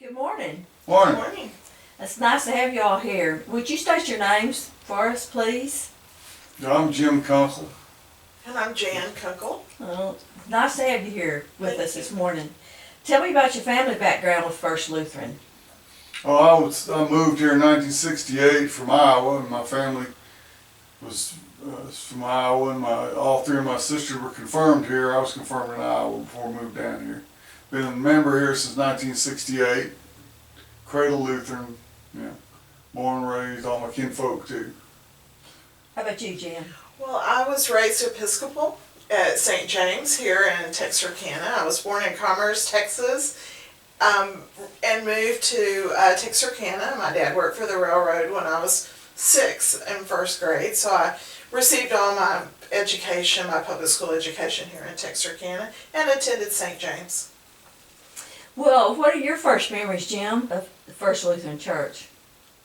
Good morning. Morning. Good morning. It's nice to have you all here. Would you state your names for us, please? I'm Jan Kunckel. And I'm Jan Kunckel. Well, nice to have you here with Thank us you. this morning. Tell me about your family background with First Lutheran. Well, I moved here in 1968 from Iowa, and my family was from Iowa, and all three of my sisters were confirmed here. I was confirmed in Iowa before we moved down here. Been a member here since 1968. Cradle Lutheran, born and raised, all my kinfolk too. How about you, Jan? Well, I was raised Episcopal at St. James here in Texarkana. I was born in Commerce, Texas, and moved to Texarkana. My dad worked for the railroad when I was 6 in first grade, so I received all my education, my public school education here in Texarkana, and attended St. James. Well, what are your first memories, Jim, of the First Lutheran Church?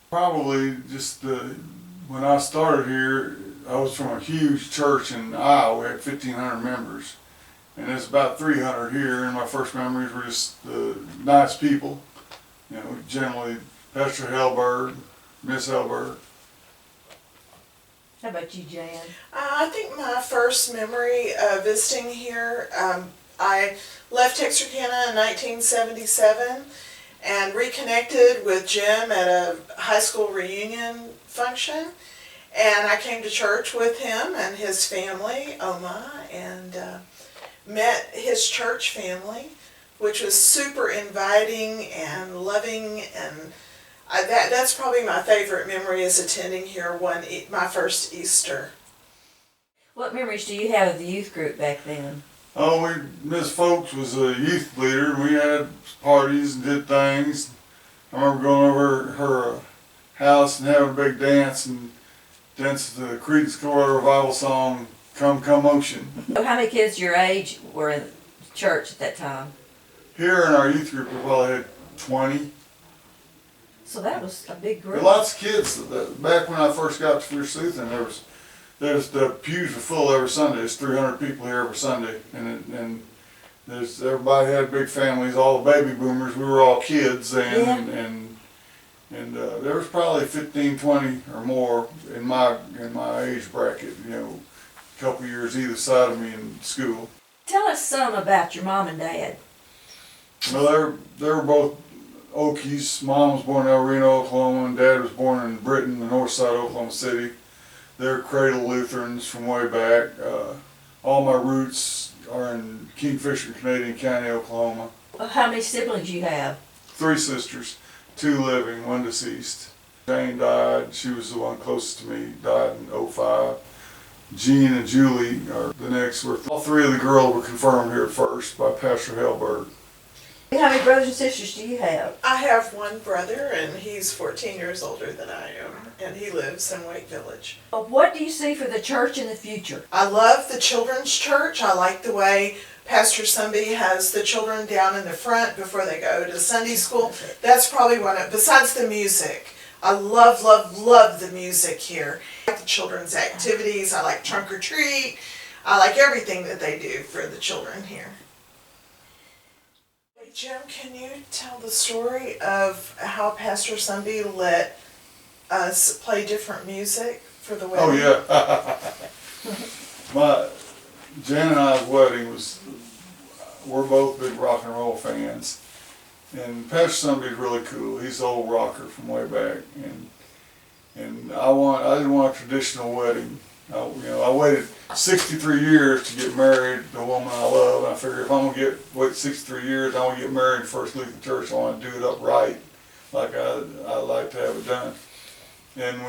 Probably just when I started here, I was from a huge church in Iowa. We had 1,500 members, and there's about 300 here. And my first memories were just nice people. Generally Pastor Hellberg, Miss Hellberg. How about you, Jan? I think my first memory of visiting here, I left Texarkana in 1977 and reconnected with Jim at a high school reunion function. And I came to church with him and his family, Oma, and met his church family, which was super inviting and loving, and that's probably my favorite memory is attending here my first Easter. What memories do you have of the youth group back then? Oh, Miss Folks was a youth leader, and we had parties and did things. I remember going over her house and having a big dance and dancing to the Creedence Clearwater Revival song, Come Come Ocean. How many kids your age were in church at that time? Here in our youth group, we probably had 20. So that was a big There group. were lots of kids. Back when I first got to First Lutheran, the pews were full every Sunday. There's 300 people here every Sunday, and everybody had big families. All the baby boomers, we were all kids then, and there was probably 15, 20 or more in my age bracket. A couple years either side of me in school. Tell us some about your mom and dad. Well, they were both Okies. Mom was born in El Reno, Oklahoma, and Dad was born in Britain, the north side of Oklahoma City. They're Cradle Lutherans from way back. All my roots are in Kingfisher, Canadian County, Oklahoma. How many siblings you have? 3 sisters, 2 living, 1 deceased. Jane died. She was the one closest to me. Died in '05. Jean and Julie are the next. All 3 of the girls were confirmed here at first by Pastor Hellberg. How many brothers and sisters do you have? I have one brother, and he's 14 years older than I am, and he lives in Wake Village. What do you see for the church in the future? I love the children's church. I like the way Pastor Sunby has the children down in the front before they go to Sunday school. That's probably besides the music. I love, love, love the music here. I like the children's activities. I like trunk or treat. I like everything that they do for the children here. Hey, Jim, can you tell the story of how Pastor Sunby let us play different music for the wedding? Oh yeah. Jan and I's wedding we're both big rock and roll fans. And Pastor Sunby's really cool. He's an old rocker from way back. And I didn't want a traditional wedding. I waited 63 years to get married to a woman I love. And I figured if I'm going to wait 63 years, I want to get married in First Lutheran Church. I want to do it up right, like I like to have it done. And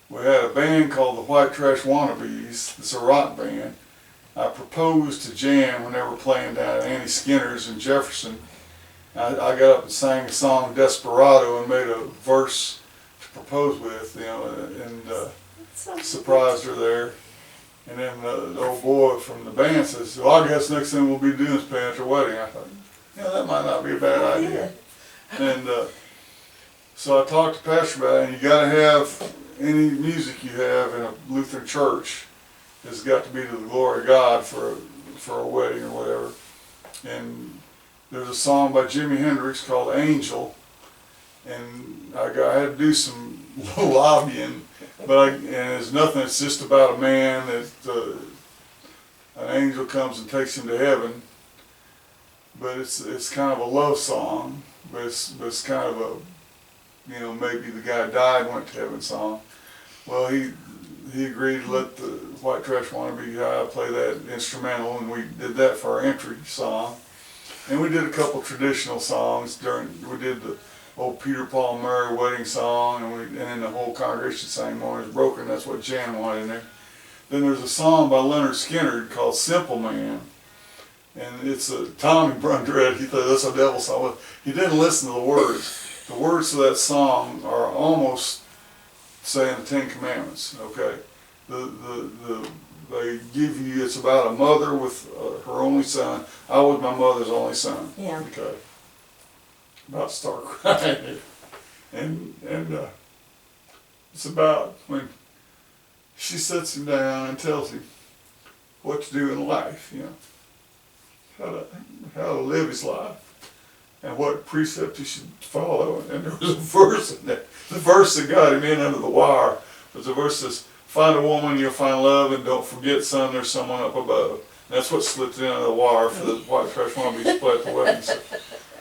we had a band called the White Trash Wannabes. It's a rock band. I proposed to Jan when they were playing down at Annie Skinner's in Jefferson. I got up and sang a song, Desperado, and made a verse to propose with, and surprised her there. And then the old boy from the band says, well, I guess next thing we'll be doing is playing at your wedding. I thought, that might not be a bad idea. And so I talked to Pastor about it, and you got to have any music you have in a Lutheran church has got to be to the glory of God for a wedding or whatever. And there's a song by Jimi Hendrix called Angel, and I had to do some little lobbying, and it's nothing, it's just about a man that an angel comes and takes him to heaven, but it's kind of a love song, but it's kind of a, you know, maybe the guy died and went to heaven song. Well, he agreed to let the White Trash Wannabe guy play that instrumental, and we did that for our entry song. And we did a couple traditional songs we did the old Peter, Paul, and Mary wedding song, and then the whole congregation sang Morning is Broken. That's what Jan wanted in there. Then there's a song by Leonard Skinner called Simple Man. And it's a Tommy Brundred, he thought that's a devil song. He didn't listen to the words. The words to that song are almost saying the Ten Commandments, okay? They give you, it's about a mother with her only son. I was my mother's only son. Yeah. Okay. About to start crying. And it's about when she sits him down and tells him what to do in life, you know, how to live his life, and what precept he should follow. And there was a verse in there. The verse that got him in under the wire was the verse that says, find a woman, you'll find love, and don't forget, son, there's someone up above. And that's what slipped in under the wire for the White Trash Wannabe to play at the wedding.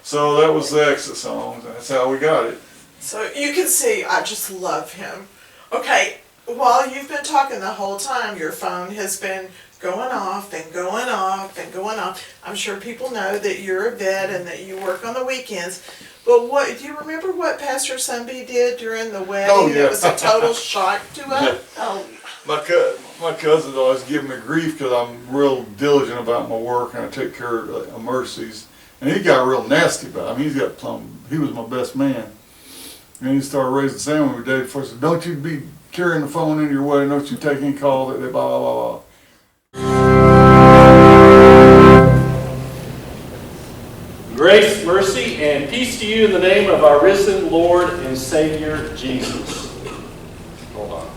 So that was the exit song. That's how we got it. So you can see, I just love him. Okay, while you've been talking the whole time, your phone has been going off and going off and going off. I'm sure people know that you're a vet and that you work on the weekends. But what do you remember what Pastor Sunby did during the wedding? Oh, yeah. That was a total shock to us. Oh, My cousin always give me grief because I'm real diligent about my work and I take care of emergencies. And he got real nasty about it. I mean, he was my best man. And he started raising Sam when we dated before. He said, don't you be carrying the phone into your wedding, don't you take any calls, blah, blah, blah, blah. Grace, mercy, and peace to you in the name of our risen Lord and Savior, Jesus. Hold on.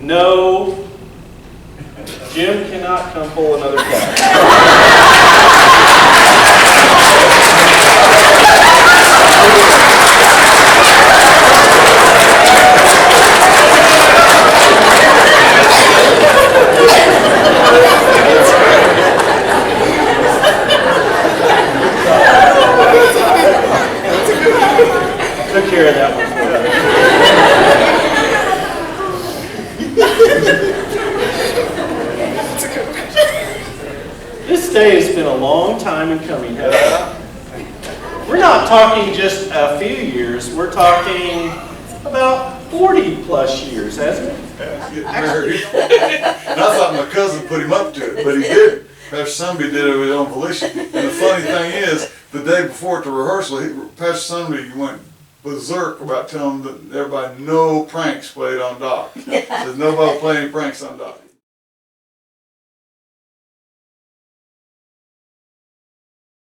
No, Jim cannot come pull another card. Took care of that one. This day has been a long time in coming. We're not talking just a few years. We're talking about 40 plus years, hasn't it? Yeah, he's getting married. And I thought my cousin put him up to it, but he didn't. Pastor Sunby did it of his own volition. And the funny thing is, the day before at the rehearsal, Pastor Sunby went berserk about telling everybody no pranks played on Doc. Says nobody play any pranks on Doc.